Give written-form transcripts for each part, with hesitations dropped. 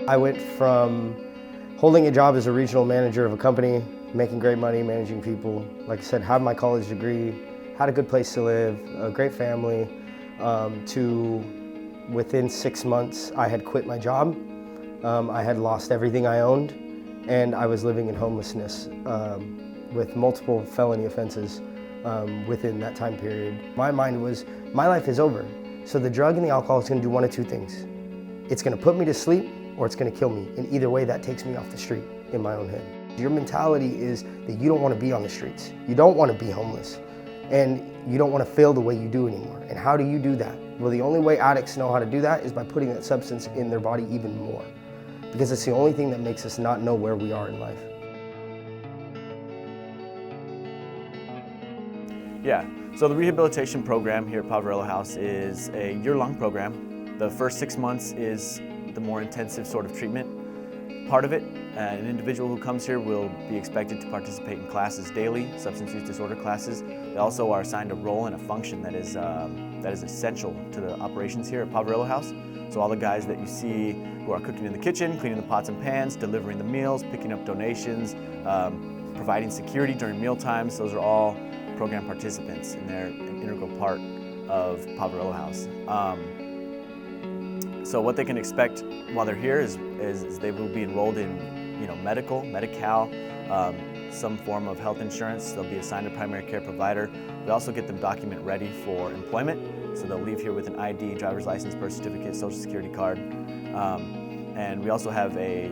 I went from holding a job as a regional manager of a company, making great money, managing people, like I said, have my college degree, had a good place to live, a great family, to within 6 months I had quit my job. I had lost everything I owned, and I was living in homelessness with multiple felony offenses within that time period. My mind was, my life is over. So the drug and the alcohol is going to do one of two things. It's going to put me to sleep, or it's going to kill me. And either way, that takes me off the street in my own head. Your mentality is that you don't want to be on the streets. You don't want to be homeless. And you don't want to feel the way you do anymore. And how do you do that? Well, the only way addicts know how to do that is by putting that substance in their body even more. Because it's the only thing that makes us not know where we are in life. Yeah, so the rehabilitation program here at Poverello House is a year-long program. The first 6 months is the more intensive sort of treatment part of it. An individual who comes here will be expected to participate in classes daily, substance use disorder classes. They also are assigned a role and a function that is essential to the operations here at Poverello House. So all the guys that you see who are cooking in the kitchen, cleaning the pots and pans, delivering the meals, picking up donations, providing security during meal times, those are all program participants, and they're an integral part of Poverello House. So what they can expect while they're here is they will be enrolled in Medi-Cal, some form of health insurance. They'll be assigned a primary care provider. We also get them document ready for employment. So they'll leave here with an ID, driver's license, birth certificate, social security card. And we also have a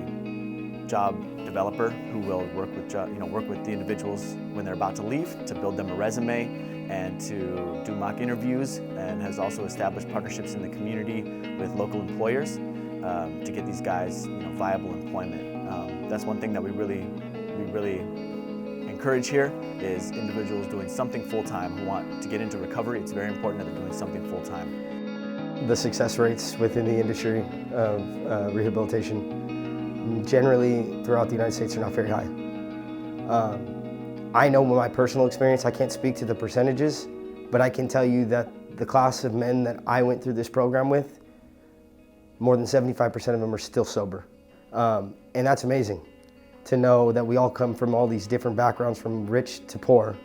job developer who will work with the individuals when they're about to leave to build them a resume and to do mock interviews, and has also established partnerships in the community with local employers to get these guys viable employment. That's one thing that we really encourage here is individuals doing something full-time who want to get into recovery. It's very important that they're doing something full-time. The success rates within the industry of rehabilitation generally throughout the United States are not very high. I know my personal experience, I can't speak to the percentages, but I can tell you that the class of men that I went through this program with, more than 75% of them are still sober. And that's amazing to know that we all come from all these different backgrounds, from rich to poor,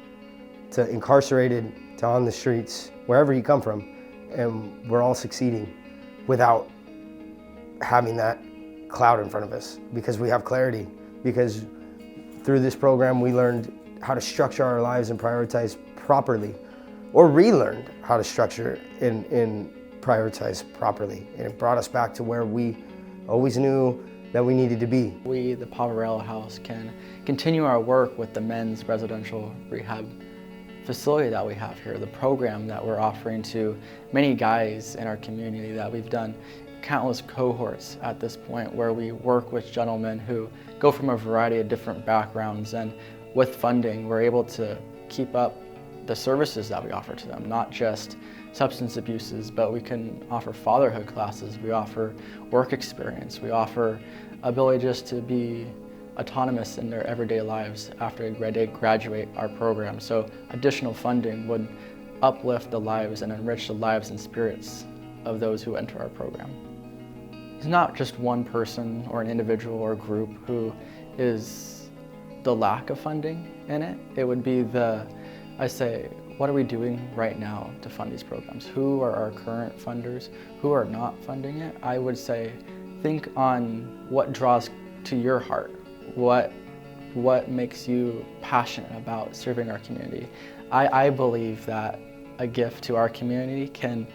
to incarcerated, to on the streets, wherever you come from, and we're all succeeding without having that cloud in front of us, because we have clarity, because through this program we learned how to structure our lives and prioritize properly, or relearned how to structure and prioritize properly. And it brought us back to where we always knew that we needed to be. We, the Poverello House, can continue our work with the men's residential rehab facility that we have here, the program that we're offering to many guys in our community. That we've done countless cohorts at this point where we work with gentlemen who go from a variety of different backgrounds, and with funding we're able to keep up the services that we offer to them, not just substance abuses, but we can offer fatherhood classes, we offer work experience, we offer ability just to be autonomous in their everyday lives after they graduate our program. So additional funding would uplift the lives and enrich the lives and spirits of those who enter our program. It's not just one person or an individual or group who is the lack of funding in it. It would be what are we doing right now to fund these programs? Who are our current funders? Who are not funding it? I would say, think on what draws to your heart. What makes you passionate about serving our community? I believe that a gift to our community can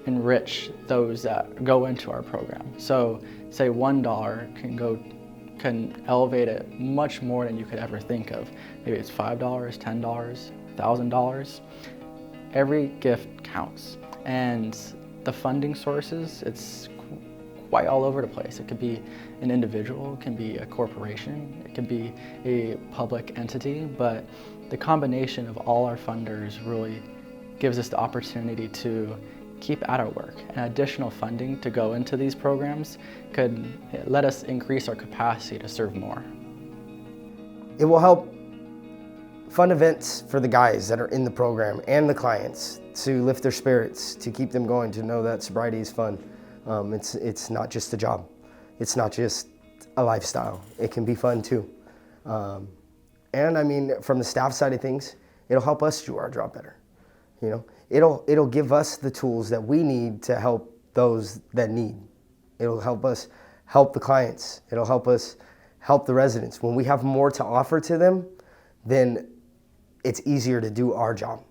enrich those that go into our program. So say $1 can elevate it much more than you could ever think of. Maybe it's $5, $10, $1,000. Every gift counts. And the funding sources, it's quite all over the place. It could be an individual, it can be a corporation, it can be a public entity, but the combination of all our funders really gives us the opportunity to keep at our work. And additional funding to go into these programs could let us increase our capacity to serve more. It will help fun events for the guys that are in the program and the clients to lift their spirits, to keep them going, to know that sobriety is fun. It's not just a job. It's not just a lifestyle. It can be fun too. And I mean, from the staff side of things, it'll help us do our job better. You know, it'll give us the tools that we need to help those that need. It'll help us help the clients. It'll help us help the residents. When we have more to offer to them, then it's easier to do our job.